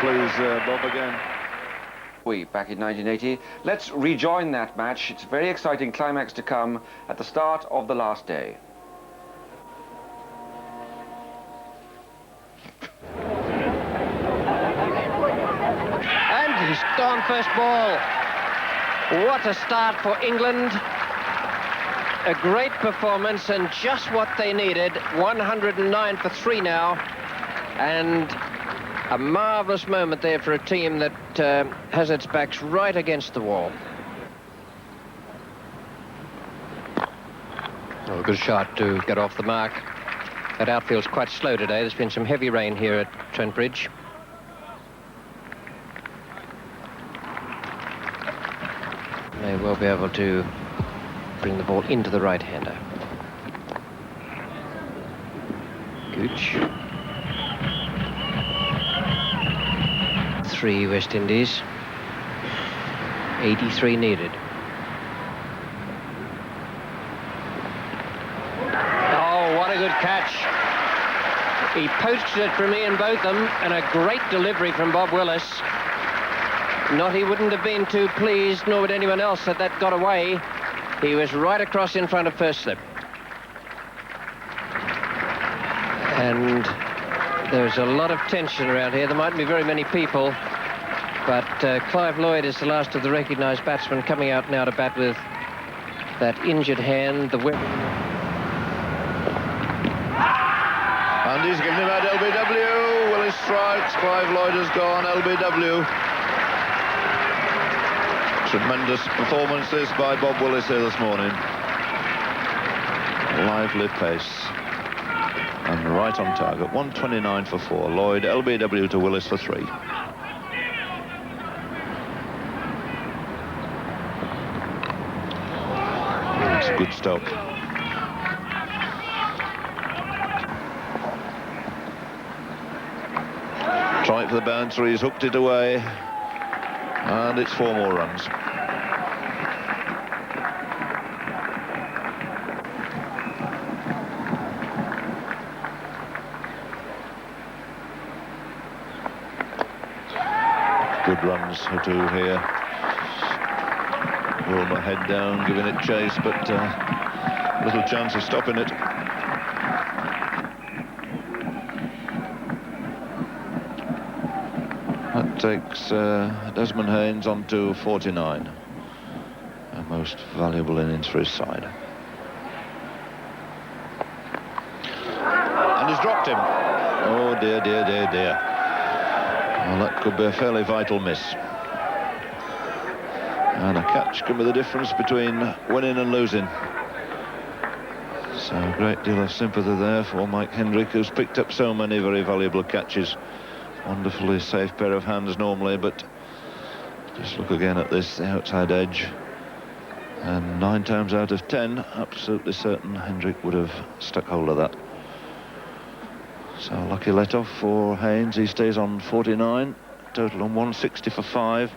please, Bob, again. Back in 1980. Let's rejoin that match. It's a very exciting climax to come at the start of the last day. And he's gone first ball. What a start for England. A great performance and just what they needed. 109 for 3 now. And a marvellous moment there for a team that has its backs right against the wall. Oh, a good shot to get off the mark. That outfield's quite slow today. There's been some heavy rain here at Trent Bridge. May well be able to bring the ball into the right-hander. Gooch. 3 West Indies. 83 needed. Oh, what a good catch. He poached it from Ian Botham, and a great delivery from Bob Willis. Not he wouldn't have been too pleased, nor would anyone else, that that got away. He was right across in front of first slip. And there's a lot of tension around here. There mightn't be very many people, but Clive Lloyd is the last of the recognised batsmen coming out now to bat with that injured hand. The whip. And he's given him out LBW. Willis strikes. Clive Lloyd has gone LBW. Tremendous performance this by Bob Willis here this morning. Lively pace. And right on target. 129 for 4. Lloyd, LBW to Willis for 3. It's a good stop. Trying for the bouncer, he's hooked it away. And it's 4 more runs. Good runs to do here. Wilmer head down, giving it chase, but little chance of stopping it. That takes Desmond Haynes on to 49. A most valuable innings for his side. And he's dropped him. Oh dear, dear, dear, dear. Well, that could be a fairly vital miss. And a catch can be the difference between winning and losing. So a great deal of sympathy there for Mike Hendrick, who's picked up so many very valuable catches. Wonderfully safe pair of hands normally, but just look again at this, the outside edge. And 9 times out of 10, absolutely certain Hendrick would have stuck hold of that. So lucky let off for Haynes. He stays on 49, total on 160 for 5.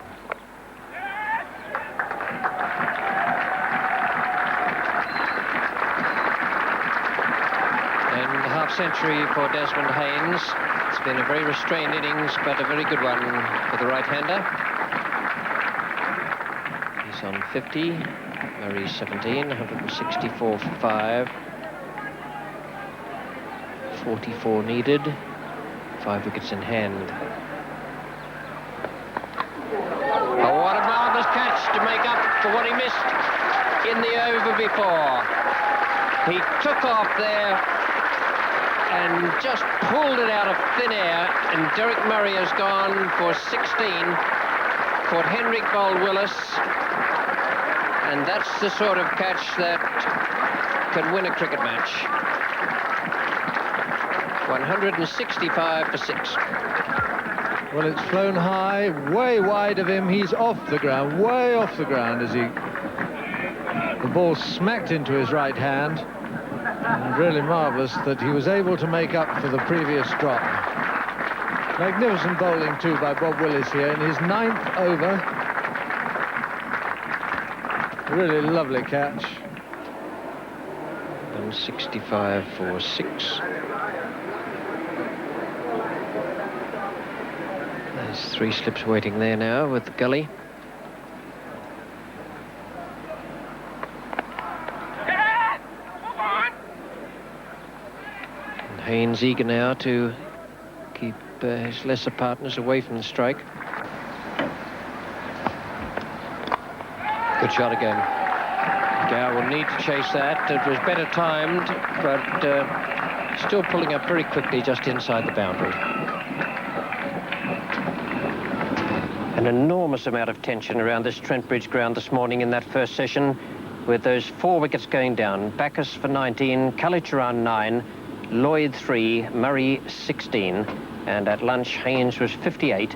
And half century for Desmond Haynes. It's been a very restrained innings, but a very good one for the right-hander. He's on 50, Murray's 17, 164 for 5. 44 needed, 5 wickets in hand. Oh, what a marvellous catch to make up for what he missed in the over before. He took off there and just pulled it out of thin air, and Derek Murray has gone for 16. Caught Hendrick bowled Willis, and that's the sort of catch that can win a cricket match. 165 for 6. Well, it's flown high, way wide of him. He's off the ground, way off the ground as the ball smacked into his right hand. And really marvellous that he was able to make up for the previous drop. Magnificent bowling too by Bob Willis here in his 9th over. Really lovely catch. 165 for 6. There's 3 slips waiting there now with the gully. And Haynes eager now to keep his lesser partners away from the strike. Good shot again. Gow will need to chase that. It was better timed, but still pulling up very quickly just inside the boundary. An enormous amount of tension around this Trent Bridge ground this morning in that first session, with those 4 wickets going down. Backus for 19, Kallicharran 9, Lloyd 3, Murray 16, and at lunch Haynes was 58,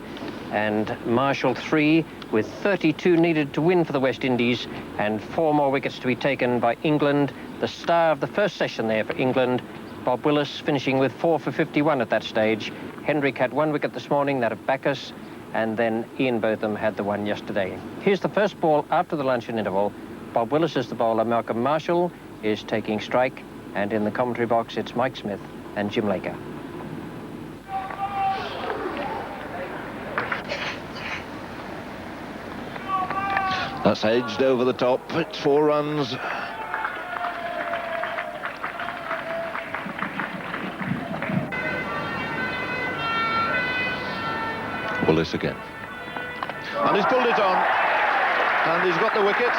and Marshall 3, with 32 needed to win for the West Indies, and 4 more wickets to be taken by England. The star of the first session there for England, Bob Willis, finishing with 4 for 51 at that stage. Hendrick had 1 wicket this morning, that of Backus, and then Ian Botham had the one yesterday. Here's the first ball after the luncheon interval. Bob Willis is the bowler, Malcolm Marshall is taking strike, and in the commentary box it's Mike Smith and Jim Laker. That's edged over the top. It's 4 runs. Willis again. And he's pulled it on. And he's got the wicket.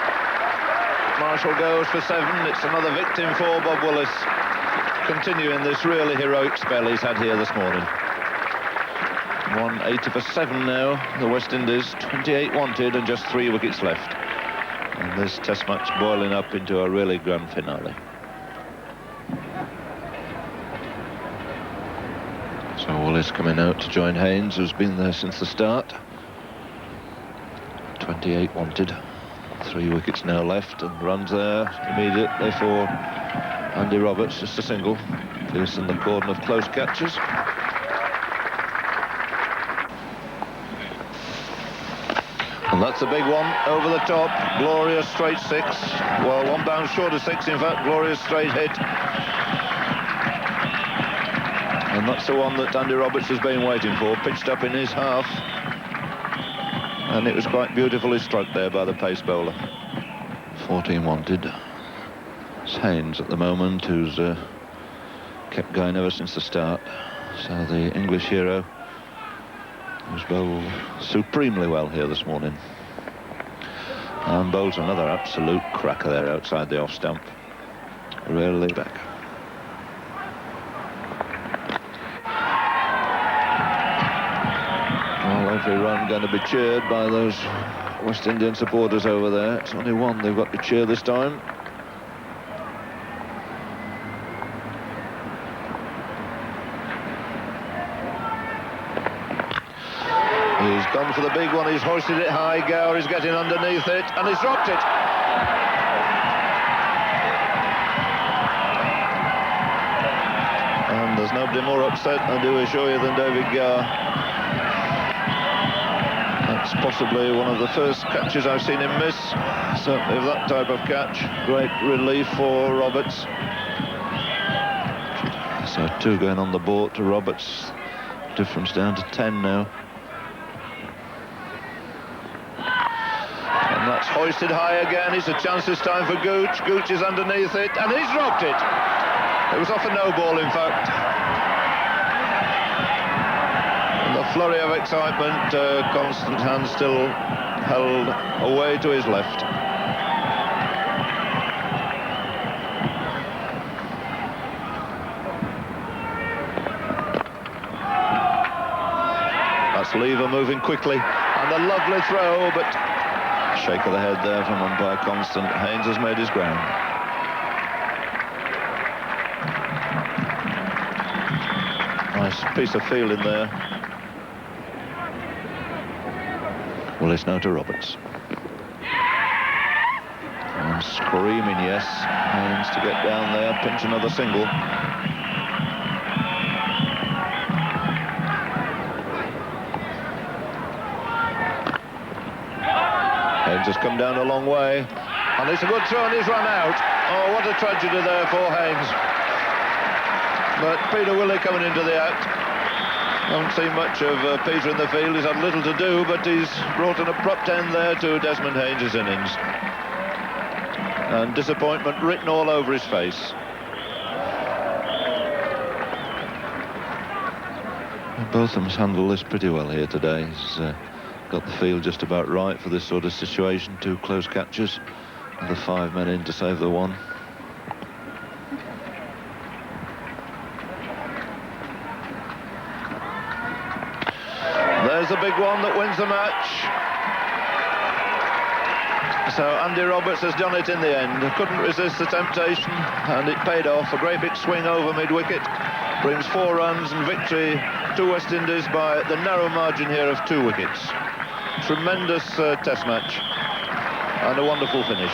Marshall goes for 7. It's another victim for Bob Willis, continuing this really heroic spell he's had here this morning. 180 for 7 now, the West Indies, 28 wanted and just 3 wickets left. And this test match boiling up into a really grand finale. So Willis coming out to join Haynes, who's been there since the start. 28 wanted, 3 wickets now left, and runs there immediately for Andy Roberts, just a single. This in the cordon of close catches. And that's a big one over the top. Glorious straight 6. Well, 1 bounce short of 6, in fact. Glorious straight hit. And that's the one that Andy Roberts has been waiting for. Pitched up in his half. And it was quite beautifully struck there by the pace bowler. 14 wanted. It's Haynes at the moment, who's kept going ever since the start. So the English hero, who's bowled supremely well here this morning. And bowls another absolute cracker there outside the off stump. Really back. Well, every run going to be cheered by those West Indian supporters over there. It's only one they've got to cheer this time. He's gone for the big one, he's hoisted it high. Gower is getting underneath it, and he's dropped it. And there's nobody more upset, I do assure you, than David Gower. That's possibly one of the first catches I've seen him miss. Certainly of that type of catch. Great relief for Roberts. So 2 going on the board to Roberts. Difference down to 10 now. And that's hoisted high again. It's a chance this time for Gooch. Gooch is underneath it, and he's dropped it. It was off a no ball, in fact. In the flurry of excitement, Constant hand still held away to his left. That's Lever moving quickly, and a lovely throw, but shake of the head there from umpire Constant. Haynes has made his ground. Nice piece of fielding there. Willis now to Roberts. And screaming yes. Haynes to get down there, pinch another single. Haynes has come down a long way, and it's a good throw, and he's run out. Oh, what a tragedy there for Haynes. But Peter Willey coming into the act. Haven't seen much of Peter in the field. He's had little to do, but he's brought an abrupt end there to Desmond Haynes' innings. And disappointment written all over his face. Both of them handled this pretty well here today. He's got the field just about right for this sort of situation. 2 close catches, and the 5 men in to save the one. There's a big one that wins the match. So Andy Roberts has done it in the end. Couldn't resist the temptation, and it paid off. A great big swing over mid-wicket brings 4 runs and victory to West Indies by the narrow margin here of 2 wickets. Tremendous test match and a wonderful finish.